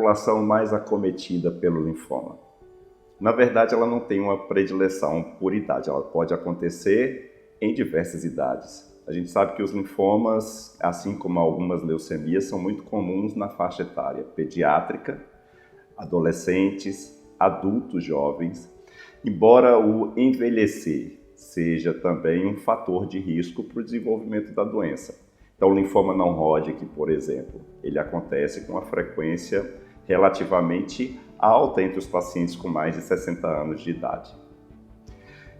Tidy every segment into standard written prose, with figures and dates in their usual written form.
população mais acometida pelo linfoma? Na verdade, ela não tem uma predileção por idade, ela pode acontecer em diversas idades. A gente sabe que os linfomas, assim como algumas leucemias, são muito comuns na faixa etária pediátrica, adolescentes, adultos jovens, embora o envelhecer seja também um fator de risco para o desenvolvimento da doença. Então, o linfoma não Hodgkin, por exemplo, ele acontece com uma frequência relativamente alta entre os pacientes com mais de 60 anos de idade.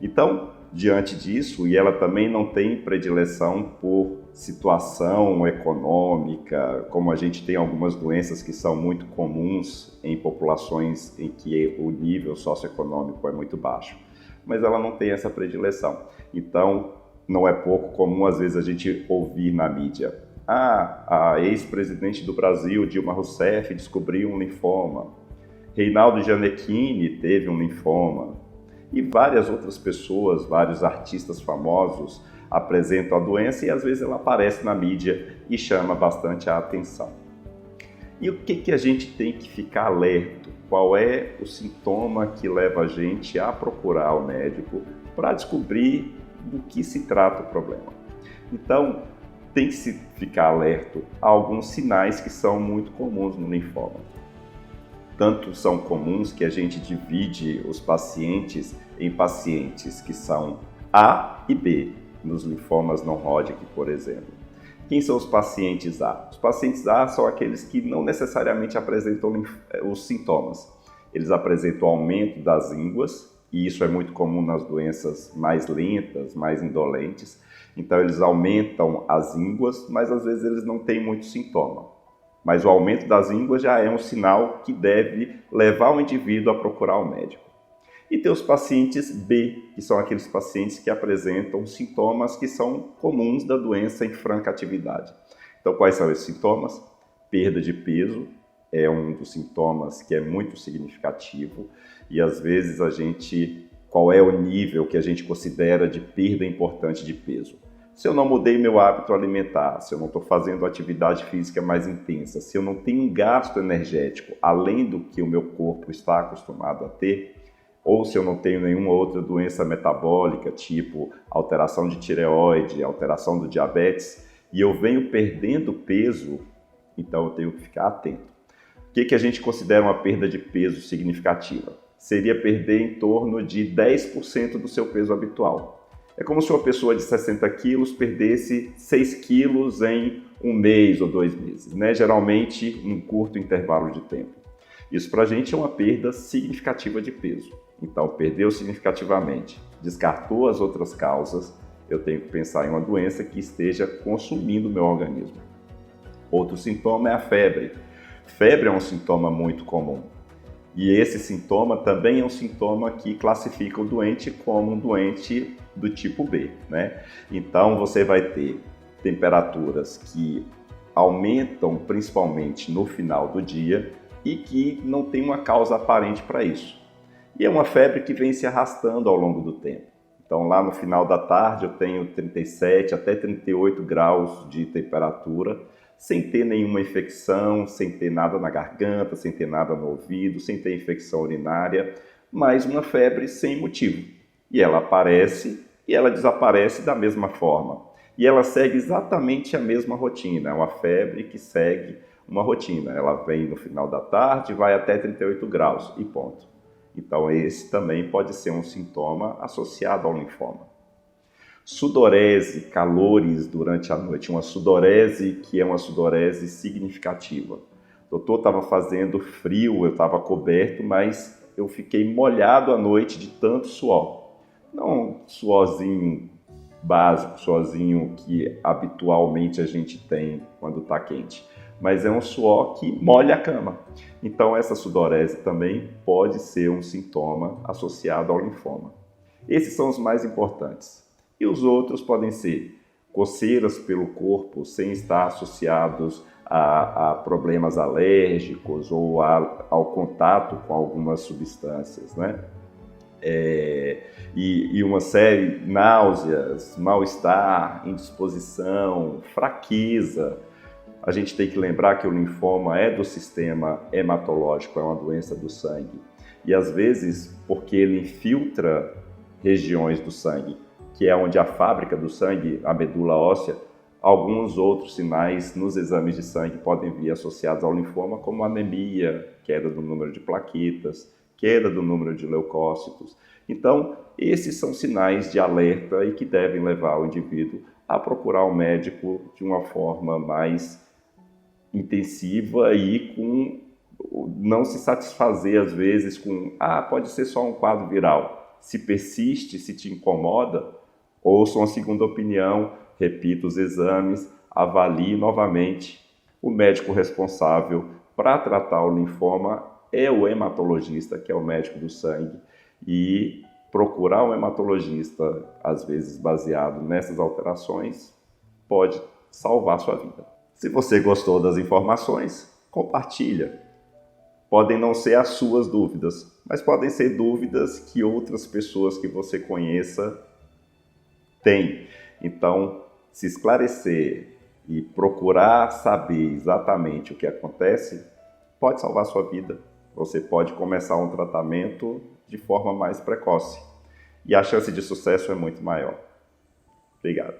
Então, diante disso, e ela também não tem predileção por situação econômica, como a gente tem algumas doenças que são muito comuns em populações em que o nível socioeconômico é muito baixo, mas ela não tem essa predileção. Então, não é pouco comum, às vezes, a gente ouvir na mídia: a ex-presidente do Brasil, Dilma Rousseff, descobriu um linfoma. Reinaldo Gianecchini teve um linfoma. E várias outras pessoas, vários artistas famosos apresentam a doença e, às vezes, ela aparece na mídia e chama bastante a atenção. E o que a gente tem que ficar alerta? Qual é o sintoma que leva a gente a procurar o médico para descobrir do que se trata o problema? Então, tem que se ficar alerta a alguns sinais que são muito comuns no linfoma. Tanto são comuns que a gente divide os pacientes em pacientes que são A e B, nos linfomas não Hodgkin, por exemplo. Quem são os pacientes A? Os pacientes A são aqueles que não necessariamente apresentam os sintomas. Eles apresentam aumento das ínguas, e isso é muito comum nas doenças mais lentas, mais indolentes. Então, eles aumentam as ínguas, mas às vezes eles não têm muito sintoma. Mas o aumento das ínguas já é um sinal que deve levar o indivíduo a procurar o médico. E tem os pacientes B, que são aqueles pacientes que apresentam sintomas que são comuns da doença em franca atividade. Então, quais são esses sintomas? Perda de peso é um dos sintomas que é muito significativo e às vezes qual é o nível que a gente considera de perda importante de peso? Se eu não mudei meu hábito alimentar, se eu não estou fazendo atividade física mais intensa, se eu não tenho um gasto energético além do que o meu corpo está acostumado a ter, ou se eu não tenho nenhuma outra doença metabólica, tipo alteração de tireoide, alteração do diabetes, e eu venho perdendo peso, então eu tenho que ficar atento. O que a gente considera uma perda de peso significativa? Seria perder em torno de 10% do seu peso habitual. É como se uma pessoa de 60 quilos perdesse 6 quilos em um mês ou 2 meses, né? Geralmente num curto intervalo de tempo. Isso para a gente é uma perda significativa de peso. Então, perdeu significativamente, descartou as outras causas, eu tenho que pensar em uma doença que esteja consumindo o meu organismo. Outro sintoma é a febre. Febre é um sintoma muito comum. E esse sintoma também é um sintoma que classifica o doente como um doente do tipo B, né? Então, você vai ter temperaturas que aumentam principalmente no final do dia e que não tem uma causa aparente para isso. E é uma febre que vem se arrastando ao longo do tempo. Então, lá no final da tarde, eu tenho 37 até 38 graus de temperatura, sem ter nenhuma infecção, sem ter nada na garganta, sem ter nada no ouvido, sem ter infecção urinária, mas uma febre sem motivo. E ela aparece e ela desaparece da mesma forma. E ela segue exatamente a mesma rotina, é uma febre que segue uma rotina. Ela vem no final da tarde, vai até 38 graus e ponto. Então esse também pode ser um sintoma associado ao linfoma. Sudorese, calores durante a noite, uma sudorese que é uma sudorese significativa. O doutor estava fazendo frio, eu estava coberto, mas eu fiquei molhado à noite de tanto suor. Não um suorzinho básico, suorzinho que habitualmente a gente tem quando está quente, mas é um suor que molha a cama. Então essa sudorese também pode ser um sintoma associado ao linfoma. Esses são os mais importantes. E os outros podem ser coceiras pelo corpo sem estar associados a problemas alérgicos ou ao contato com algumas substâncias, né? E uma série de náuseas, mal-estar, indisposição, fraqueza. A gente tem que lembrar que o linfoma é do sistema hematológico, é uma doença do sangue. E às vezes, porque ele infiltra regiões do sangue, que é onde a fábrica do sangue, a medula óssea, alguns outros sinais nos exames de sangue podem vir associados ao linfoma, como anemia, queda do número de plaquetas, queda do número de leucócitos. Então, esses são sinais de alerta e que devem levar o indivíduo a procurar um médico de uma forma mais intensiva e com não se satisfazer às vezes com pode ser só um quadro viral. Se persiste, se te incomoda, ouça uma segunda opinião, repita os exames, avalie novamente. O médico responsável para tratar o linfoma é o hematologista, que é o médico do sangue, e procurar um hematologista, às vezes baseado nessas alterações, pode salvar sua vida. Se você gostou das informações, compartilha. Podem não ser as suas dúvidas, mas podem ser dúvidas que outras pessoas que você conheça têm. Então, se esclarecer e procurar saber exatamente o que acontece, pode salvar sua vida. Você pode começar um tratamento de forma mais precoce. E a chance de sucesso é muito maior. Obrigado.